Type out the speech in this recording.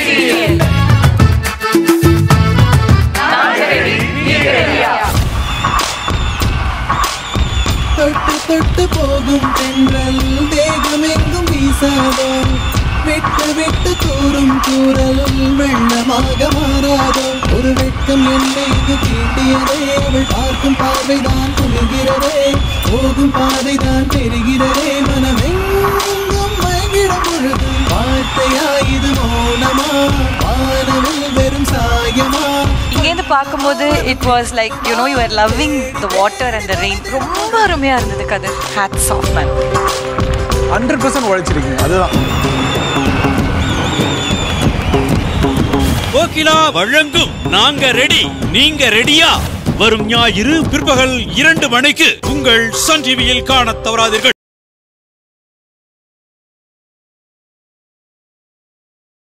Serial. தொட்டு தொட்டு போகும் தென்றல் தேகமெங்கும் வீசாதோ, விட்டு விட்டு தூரும் தூரல் வெள்ளமாக மாறாதோ. ஒரு வெட்கம் என்னை இது தீண்டியதே, அவள் பார்க்கும் பார்வைதான் குளிர்கிறதே, போகும் பாதைதான் பெறுகிறதே. மனமெங்கும் மயங்கிடும் பொழுது வார்த்தையா இது மௌனமா, வானவில் வெறும் சாயமா. இங்கேருந்து பார்க்கும்போது it was like you know you were loving the water and the rain. ரொம்ப அருமையா இருந்தது கதிர். hats off man. 100% உழைச்சிருக்கீங்க. அதுதான் கோகிலா வழங்கும் நாங்க ரெடி நீங்க ரெடியா வரும் ஞாயிறு பிற்பகல் 2 மணிக்கு உங்கள் சன் டிவியில் காணத் தவறாதீர்கள்.